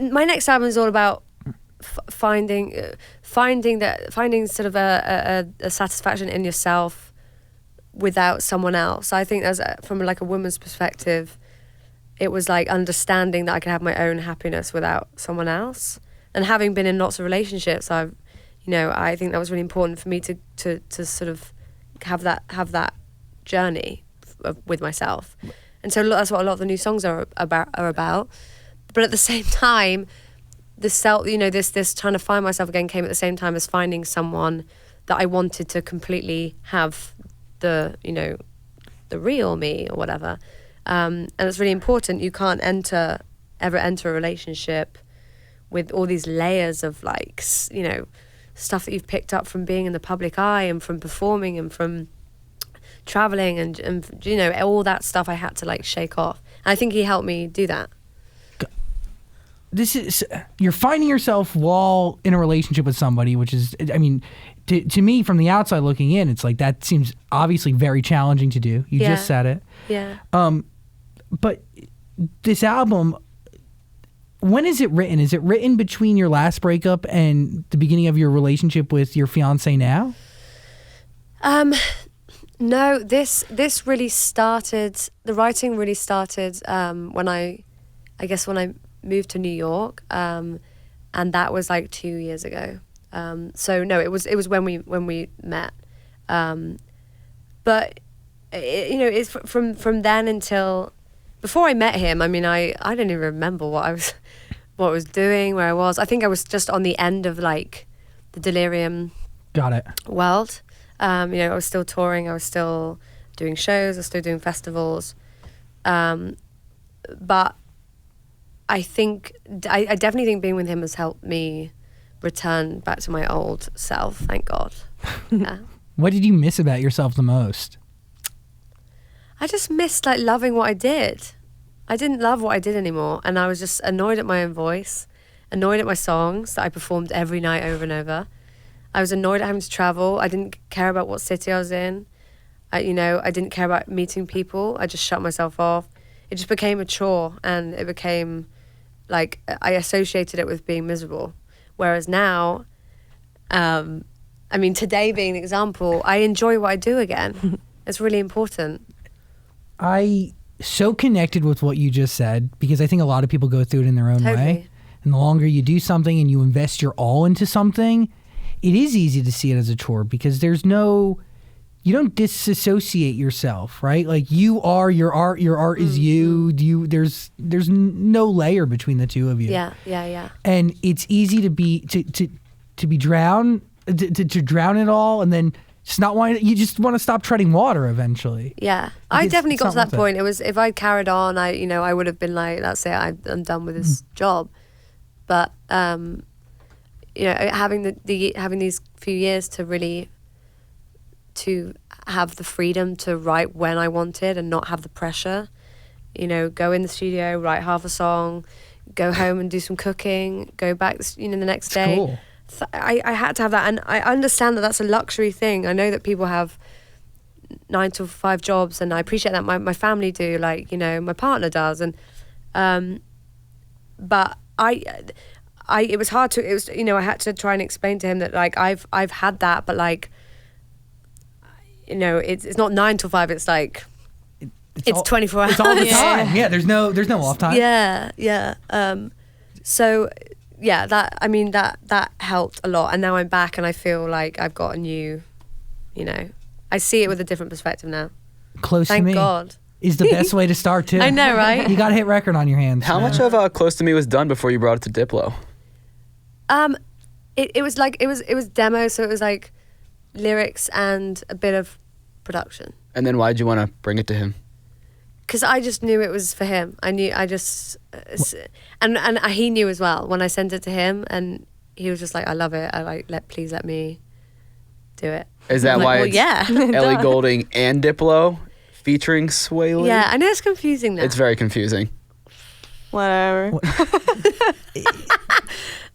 my next album is all about finding sort of a satisfaction in yourself without someone else. I think from like a woman's perspective, it was like understanding that I could have my own happiness without someone else. And having been in lots of relationships, I think that was really important for me to sort of have that journey with myself. And so that's what a lot of the new songs are about. But at the same time, this trying to find myself again came at the same time as finding someone that I wanted to completely have the real me or whatever. And it's really important. You can't ever enter a relationship with all these layers of like, stuff that you've picked up from being in the public eye and from performing and from traveling and all that stuff I had to like shake off. And I think he helped me do that.
You're finding yourself while in a relationship with somebody, which is, I mean, to me from the outside looking in, it's like that seems obviously very challenging to do. You just said it.
Yeah.
But this album, when is it written? Is it written between your last breakup and the beginning of your relationship with your fiance now?
No, this really started, the writing really started when I moved to New York, and that was like 2 years ago. So no, it was when we met. But it's from then until before I met him. I mean, I don't even remember what I was doing, where I was. I think I was just on the end of like the delirium.
Got it.
World. I was still touring. I was still doing shows. I was still doing festivals. But I definitely think being with him has helped me return back to my old self. Thank God. Yeah.
What did you miss about yourself the most?
I just missed like loving what I did. I didn't love what I did anymore, and I was just annoyed at my own voice, annoyed at my songs that I performed every night over and over. I was annoyed at having to travel. I didn't care about what city I was in. I didn't care about meeting people. I just shut myself off. It just became a chore, and it became like I associated it with being miserable. Whereas now, today being an example, I enjoy what I do again. It's really important.
I so connected with what you just said, because I think a lot of people go through it in their own way. And the longer you do something and you invest your all into something, it is easy to see it as a chore, because you don't disassociate yourself, right? Like you are your art is you. There's no layer between the two of you.
Yeah.
And it's easy to be drown it all, and then just not want. You just want to stop treading water eventually.
Yeah, I definitely got to that point. It was, if I carried on, I would have been like, that's it, I'm done with this job. But having these few years to really have the freedom to write when I wanted and not have the pressure, go in the studio, write half a song, go home and do some cooking, go back the next day. Cool. I had to have that, and I understand that that's a luxury thing. I know that people have 9 to 5 jobs, and I appreciate that. My family do, like, you know, my partner does, and but it was hard to, it was, you know, I had to try and explain to him that, like, I've had that, but, like, you know, it's not 9 to 5, it's like it's 24 hours.
It's all the time. Yeah, there's no off time.
Yeah. So yeah, that helped a lot, and now I'm back and I feel like I've got a new, you know, I see it with a different perspective now.
Close
Thank
to me
God.
is the best way to start too.
I know, right?
You got to hit record on your hands.
How much of Close to Me was done before you brought it to Diplo?
It was like it was demo, so it was like lyrics and a bit of production.
And then why did you want to bring it to him?
Because I just knew it was for him. And he knew as well when I sent it to him, and he was just like, I love it. Please let me do it.
Is that why it's
yeah.
Ellie Goulding and Diplo featuring Sway Lee?
Yeah, I know it's confusing now.
It's very confusing.
Whatever.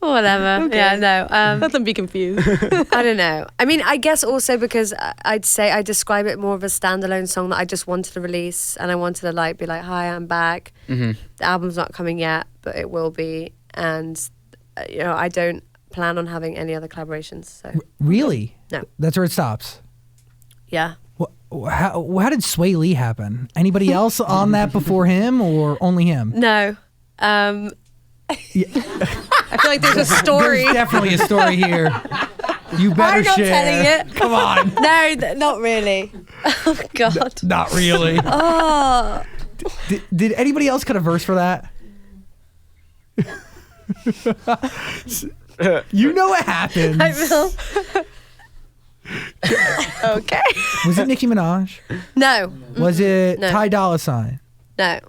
Whatever.
Okay.
Yeah, no.
Let them be confused.
I don't know. I mean, I guess also because I'd say I describe it more of a standalone song that I just wanted to release, and I wanted to like be like, hi, I'm back.
Mm-hmm.
The album's not coming yet, but it will be. And, you know, I don't plan on having any other collaborations. So
Really?
No.
That's where it stops.
yeah.
How did Sway Lee happen? Anybody else on that before him, or only him?
No.
I feel like there's a story.
There's definitely a story here. You better
I'm not
share.
telling it.
Come on.
No, not really. Oh, God.
Not really.
Oh.
Did anybody else cut a verse for that? You know what happened.
I will.
Okay.
Was it Nicki Minaj?
No.
Was it
No.
Ty Dolla $ign?
No.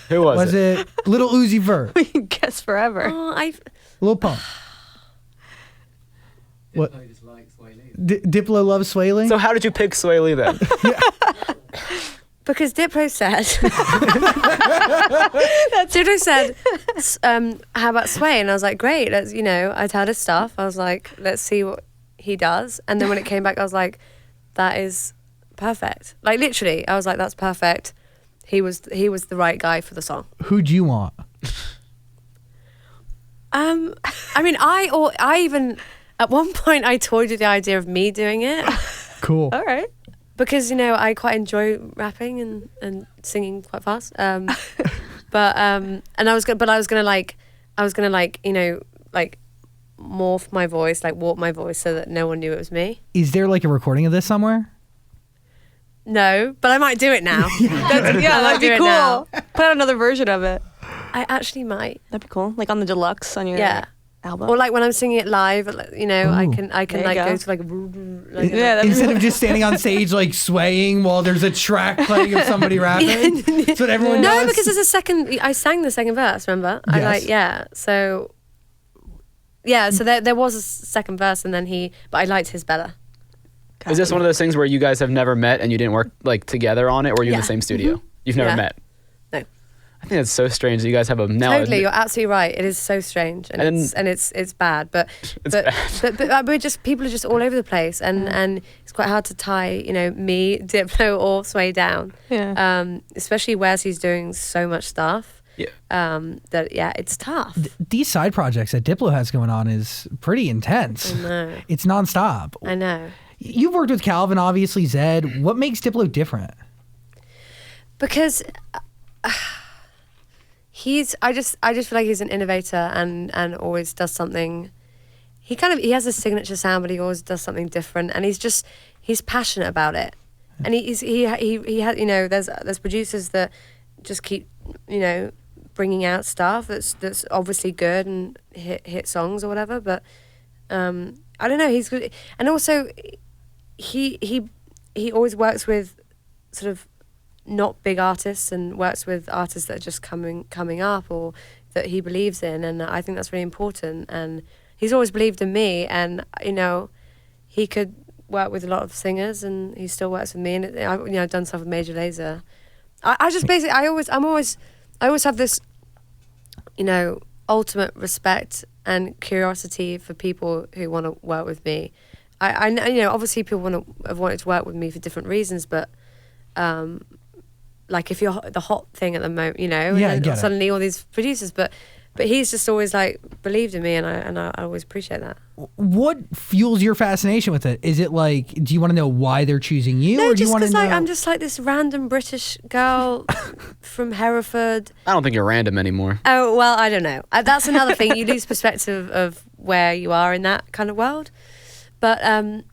Who was
Was it Little Uzi Vert?
We can guess forever.
Oh,
Lil Pump? What? Diplo loves Sway Lee?
So how did you pick Sway Lee then?
because Diplo said, Diplo said, how about Sway? And I was like, great. Let's, you know, I'd heard his stuff. I was like, let's see what he does. And then when it came back, I was like, that is perfect. Like literally, I was like, that's perfect. He was the right guy for the song.
Who'd you want?
I mean, I even at one point I toyed with the idea of me doing it
Cool.
All right.
because, you know, I quite enjoy rapping and singing quite fast. But I was gonna like, you know, like morph my voice, like warp my voice so that no one knew it was me.
Is there like a recording of this somewhere?
No, but I might do it now.
That'd be
do it
cool.
now.
Put out another version of it.
I actually might.
That'd be cool. Like on the deluxe on your album.
Or like when I'm singing it live, you know, I
Ooh.
can
There you
like
go.
go to like
Yeah, that'd be
Instead of just standing on stage like swaying while there's a track playing of somebody rapping. That's what everyone
No,
does.
because there's a second. I sang the second verse. Remember?
Yes.
So there was a second verse, and then but I liked his better.
Is this one of those things where you guys have never met and you didn't work like together on it, or you're in
Yeah.
the same studio? You've never
Yeah.
met.
No.
I think that's so strange that you guys have a now.
Totally, you're absolutely right. It is so strange, and it's bad. But we're just people are just all over the place, and it's quite hard to tie, you know, me, Diplo, or Sway down.
Yeah.
Especially where he's doing so much stuff.
Yeah.
It's tough.
These side projects that Diplo has going on is pretty intense.
I know.
It's nonstop.
I know.
You've worked with Calvin, obviously, Zed. What makes Diplo different?
Because I just feel like he's an innovator and always does something. He has a signature sound, but he always does something different, and he's passionate about it. And he has, you know, there's producers that just keep, you know, bringing out stuff that's obviously good and hit songs or whatever, but I don't know, he's good. And also he always works with sort of not big artists and works with artists that are just coming up or that he believes in, and I think that's really important. And he's always believed in me, and you know, he could work with a lot of singers, and he still works with me. And I've done stuff with Major Lazer. I just basically I always have this, you know, ultimate respect and curiosity for people who want to work with me. I you know, obviously people have wanted to work with me for different reasons, but like if you're the hot thing at the moment, you know,
Yeah, I
and
get
then
it.
suddenly all these producers, but he's just always like believed in me, and I always appreciate that.
What fuels your fascination with it? Is it like, do you want to know why they're choosing you,
No,
or do you
just
want to
because
know?
like I'm just like this random British girl from Hereford.
I don't think you're random anymore.
Oh, well, I don't know. That's another thing. You lose perspective of where you are in that kind of world. But, and,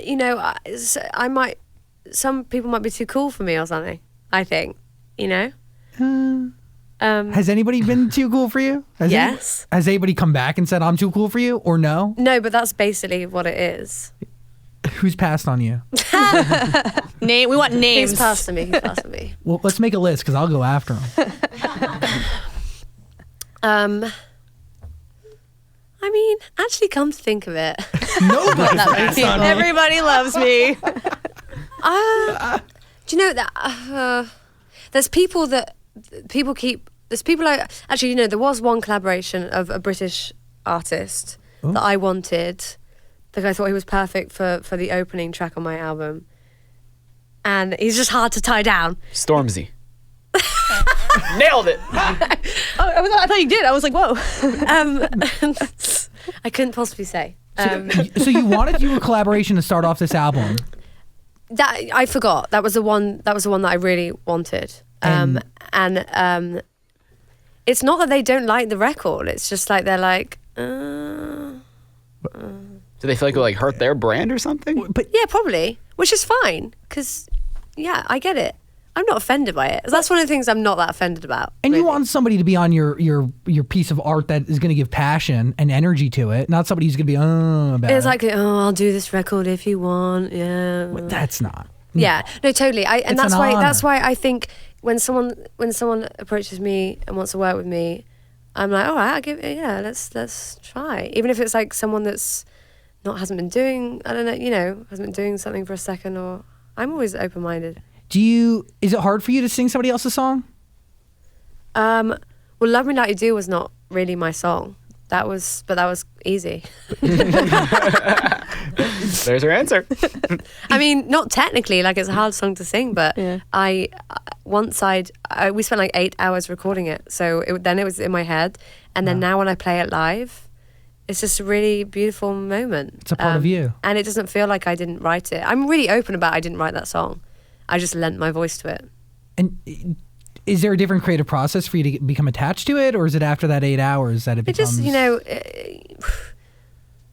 you know, some people might be too cool for me or something, I think, you know?
Has anybody been too cool for you?
Yes.
Has anybody come back and said, I'm too cool for you, or no?
No, but that's basically what it is.
Who's passed on you?
Name. We want names.
He's passed to me. He's passed to me.
Well, let's make a list, because I'll go after him.
I mean, actually, come to think of it.
Nobody passed on me.
Everybody loves me.
Do you know that there's people that people keep. There's people like actually, you know, there was one collaboration of a British artist that I wanted. Like I thought he was perfect for the opening track on my album, and he's just hard to tie down.
Stormzy. Nailed it.
I thought you did. I was like, whoa.
I couldn't possibly say.
So you wanted to do a collaboration to start off this album.
That I forgot. That was the one. That was the one that I really wanted. And it's not that they don't like the record. It's just like they're like.
Do they feel like it like hurt their brand or something?
But
Yeah, probably. Which is fine, because yeah, I get it. I'm not offended by it. That's one of the things I'm not that offended about.
And you
really.
want somebody to be on your piece of art that is going to give passion and energy to it, not somebody who's going to be about
It's
it.
like, oh, I'll do this record if you want. Yeah.
But that's not.
Yeah. No, totally. And
It's
that's
an
why.
honor.
That's why I think when someone approaches me and wants to work with me, I'm like, all right, I'll give it. Yeah, let's try. Even if it's like someone that's hasn't been doing. I don't know. You know, hasn't been doing something for a second. Or I'm always open-minded.
Is it hard for you to sing somebody else's song?
Well, Love Me Like You Do was not really my song. That was easy.
There's her answer.
I mean, not technically, like it's a hard song to sing, but
Yeah.
we spent like 8 hours recording it. So then it was in my head. And then now when I play it live, it's just a really beautiful moment.
It's a part of you.
And it doesn't feel like I didn't write it. I'm really open about I didn't write that song. I just lent my voice to it.
And is there a different creative process for you to become attached to it, or is it after that 8 hours that it
It
becomes?
just, you know,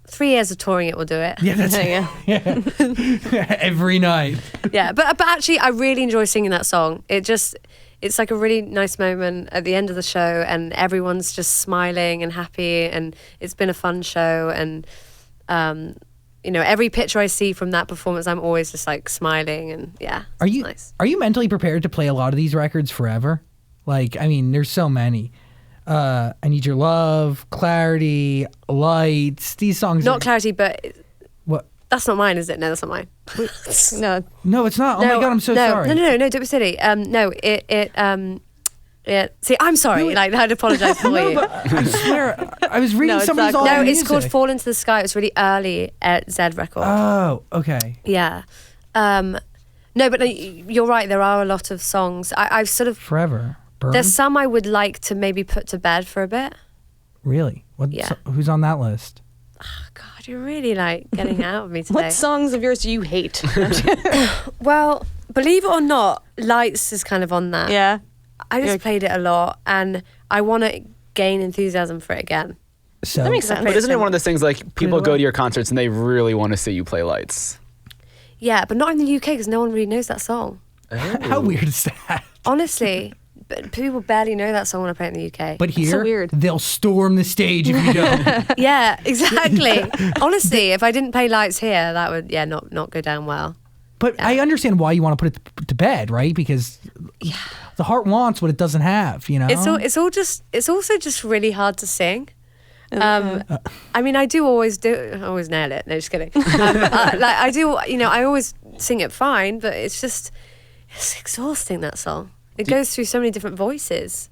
3 years of touring it will do it.
Yeah, that's
Yeah.
every night.
Yeah, but actually, I really enjoy singing that song. It's like a really nice moment at the end of the show, and everyone's just smiling and happy, and it's been a fun show. And you know, every picture I see from that performance, I'm always just like smiling, and yeah, it's nice.
Are you mentally prepared to play a lot of these records forever? Like, I mean, there's so many. I Need Your Love, Clarity, Lights. These songs.
Not Clarity, but
What?
that's not mine, is it? No, that's not mine.
No.
No, it's not. Oh my God, I'm so sorry.
No, don't be silly. No, yeah. See, I'm sorry. Like, I'd apologize for
No,
you.
but I swear, I was reading
No, it's
somebody's
not
all
No,
music.
it's called Fall Into the Sky. It was really early at Zed record.
Oh, okay.
Yeah. No, but you're right. There are a lot of songs. I've sort of.
Forever. Burn?
There's some I would like to maybe put to bed for a bit.
Really? What?
Yeah.
Who's on that list?
God, you're really like getting out of me today.
What songs of yours do you hate?
Well, believe it or not, Lights is kind of on that.
Yeah.
I just
You're-
played it a lot, and I want to gain enthusiasm for it again.
So
That makes sense.
But isn't it one of those things like people
away.
go to your concerts and they really want to see you play Lights?
Yeah, but not in the UK because no one really knows that song.
How weird is that?
Honestly, but people barely know that song when I play it in the UK.
But here,
weird.
they'll storm the stage if you don't.
Yeah, exactly. Honestly, if I didn't play Lights here, that would not go down well.
But I understand why you want to put it to bed, right? Because the heart wants what it doesn't have, you know?
It's also just really hard to sing. I mean, I always nail it. No, just kidding. Like I do, you know, I always sing it fine, but it's exhausting, that song. It goes through so many different voices,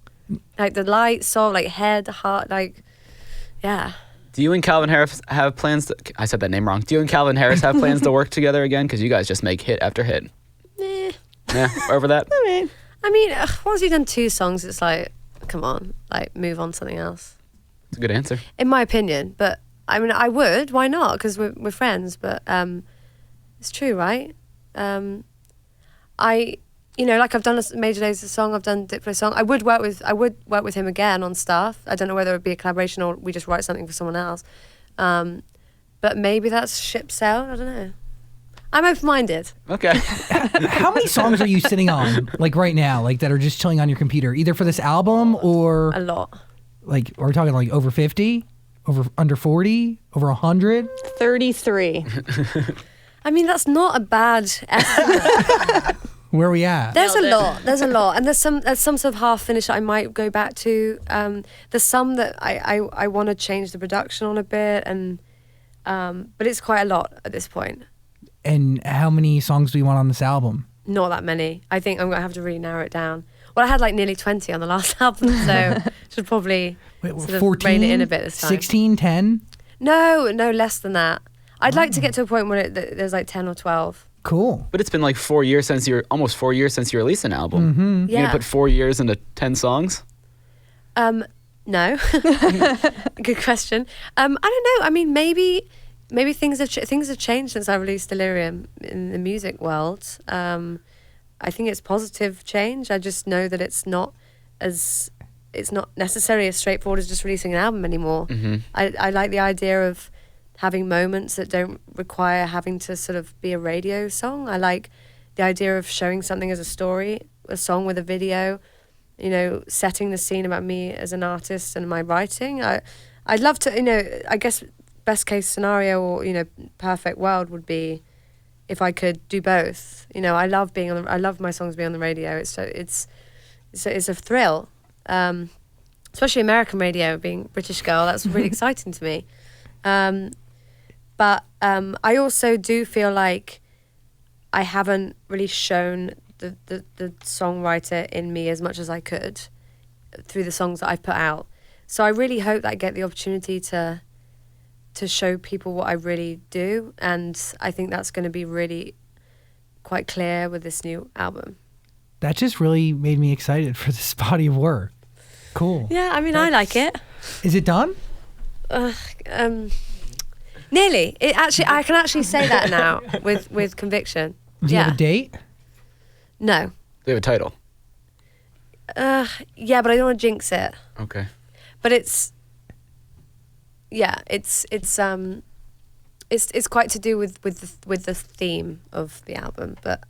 like the light song, like head, heart, like yeah.
Do you and Calvin Harris have plans? I said that name wrong. Do you and Calvin Harris have plans to work together again? Because you guys just make hit after hit. Yeah, over that.
I mean, once you've done 2 songs, it's like, come on, like move on to something else.
It's a good answer.
In my opinion, but I mean, I would. Why not? Because we're friends. But it's true, right? Like I've done a Major Lazer song, I've done Diplo song. I would work with him again on stuff. I don't know whether it would be a collaboration or we just write something for someone else. But maybe that's ship sailed. I don't know. I'm open-minded.
Okay.
How many songs are you sitting on, like right now, like that are just chilling on your computer, either for this album or
A lot.
like, are we talking like over 50, under 40, over 100?
33.
I mean, that's not a bad estimate.
Where are we at?
There's a lot, and there's some sort of half finish that I might go back to. There's some that I want to change the production on a bit, and but it's quite a lot at this point.
And how many songs do you want on this album?
Not that many. I think I'm gonna have to really narrow it down. Well, I had like nearly 20 on the last album, so should probably sort of
14,
rein it in a bit this time.
16, 10?
No, less than that. I'd like to get to a point where there's like 10 or 12.
Cool.
But it's been like almost 4 years since you released an album.
Mm-hmm.
You're gonna put 4 years into 10 songs?
No. Good question. I don't know. I mean, maybe things have changed since I released Delirium in the music world. I think it's positive change. I just know that it's not necessarily as straightforward as just releasing an album anymore.
Mm-hmm.
I like the idea of having moments that don't require having to sort of be a radio song. I like the idea of showing something as a story, a song with a video, setting the scene about me as an artist and my writing. I'd love to, I guess best case scenario or, perfect world would be if I could do both. I love my songs being on the radio. It's a thrill. Especially American radio, being a British girl, that's really exciting to me. But I also do feel like I haven't really shown the songwriter in me as much as I could through the songs that I've put out. So I really hope that I get the opportunity to show people what I really do, and I think that's going to be really quite clear with this new album.
That just really made me excited for this body of work. Cool.
Yeah, I mean, I like it.
Is it done?
Nearly. I can actually say that now with conviction.
Do you have a date?
No.
They have a title.
Yeah, but I don't want to jinx it.
Okay.
But it's quite to do with the theme of the album. But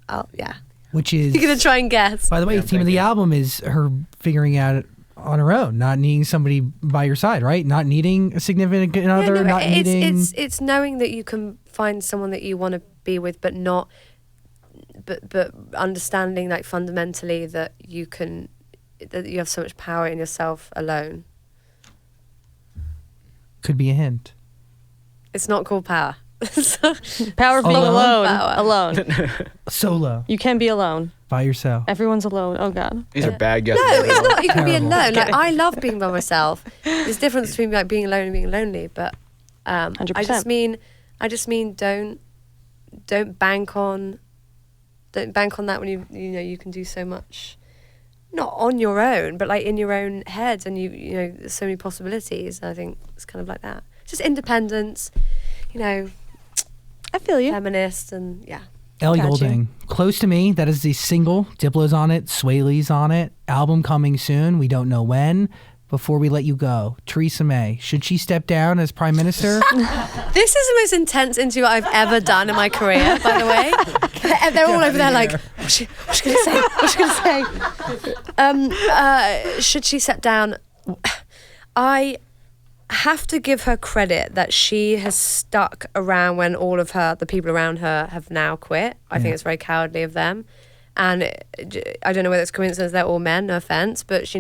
Which is,
you're gonna try and guess.
by the way, the theme of the album is her figuring out on her own, not needing somebody by your side, right? Not needing a significant other,
It's knowing that you can find someone that you want to be with, but not, but understanding like fundamentally that you have so much power in yourself alone.
Could be a hint.
It's not called power.
Power of being
Alone?
alone.
Solo.
You can be alone.
By yourself.
Everyone's alone. Oh God.
These are bad guesses.
No, it's not. You can be
Terrible.
alone. Like I love being by myself. There's a difference between like being alone and being lonely. But
100%.
I just mean don't bank on that when you can do so much, not on your own, but like in your own head, and there's so many possibilities. And I think it's kind of like that. Just independence,
I feel you.
feminist, and yeah.
Ellie
Got you.
Goulding, Close to Me. That is the single. Diplo's on it. Sway Lee's on it. Album coming soon. We don't know when. Before we let you go, Theresa May, should she step down as Prime Minister?
This is the most intense interview I've ever done in my career, by the way. They're all over there like, what's she going to say? What's she going to say? Should she step down? I have to give her credit that she has stuck around when all of the people around her have now quit. I think it's very cowardly of them. And I don't know whether it's coincidence they're all men, no offense, but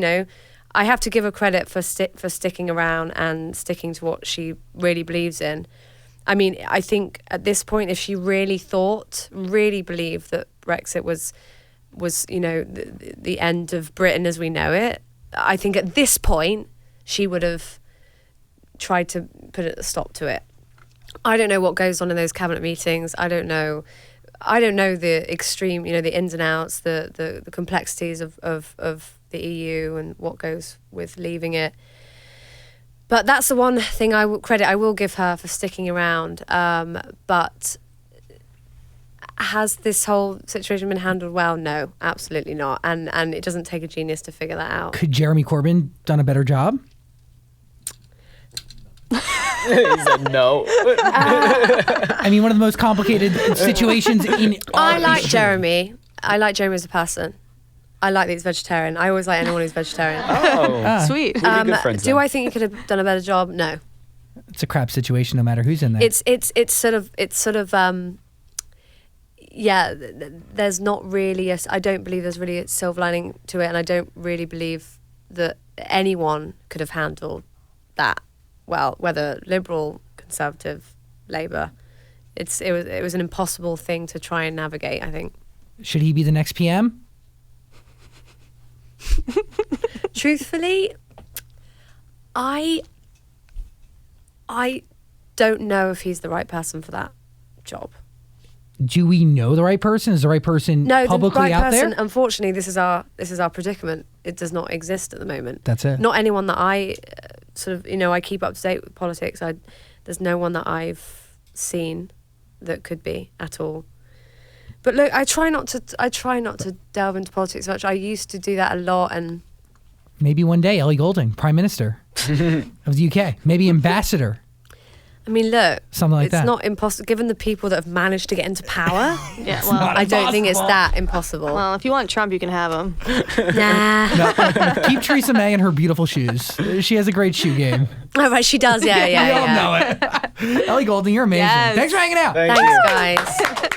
I have to give her credit for sticking around and sticking to what she really believes in. I mean, I think at this point, if she really believed that Brexit was the end of Britain as we know it, I think at this point she would have tried to put a stop to it. I don't know what goes on in those cabinet meetings. I don't know the extreme, the ins and outs, the complexities of the EU and what goes with leaving it. But that's the one thing I will give her for sticking around. But has this whole situation been handled well? No, absolutely not. And it doesn't take a genius to figure that out.
Could Jeremy Corbyn done a better job?
He said no.
I mean, one of the most complicated situations in
I like
history.
Jeremy. I like Jeremy as a person. I like that he's vegetarian. I always like anyone who's vegetarian.
Oh,
Sweet.
we'd be good friends
Do
then.
I think he could have done a better job? No.
It's a crap situation no matter who's in there.
It's sort of there's not really I don't believe there's really a silver lining to it, and I don't really believe that anyone could have handled that well, whether Liberal, Conservative, Labour. It was an impossible thing to try and navigate, I think.
Should he be the next PM?
Truthfully, I don't know if he's the right person for that job.
Do we know the right person? Is the right person
No,
publicly
the right
out
person.
there?
Unfortunately, this is our predicament. It does not exist at the moment.
That's it.
Not anyone that I I keep up to date with politics. There's no one that I've seen that could be at all. But look, I try not to delve into politics much. I used to do that a lot, and
Maybe one day, Ellie Goulding, Prime Minister of the UK. Maybe ambassador.
I mean, look,
Something like that.
It's not impossible given the people that have managed to get into power.
Yeah, well,
I don't think it's that impossible.
well, if you want Trump, you can have him.
Nah.
Keep Theresa May in her beautiful shoes. She has a great shoe game.
Oh, right, she does. Yeah.
We all know it. Ellie Goulding, you're amazing.
Yes.
Thanks for hanging out.
Thank
Thanks,
you.
guys.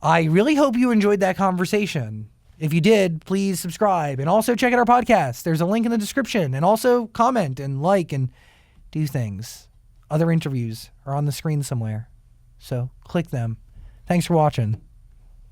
I really hope you enjoyed that conversation. If you did, please subscribe and also check out our podcast. There's a link in the description, and also comment and like and do things. Other interviews are on the screen somewhere, so click them. Thanks for watching.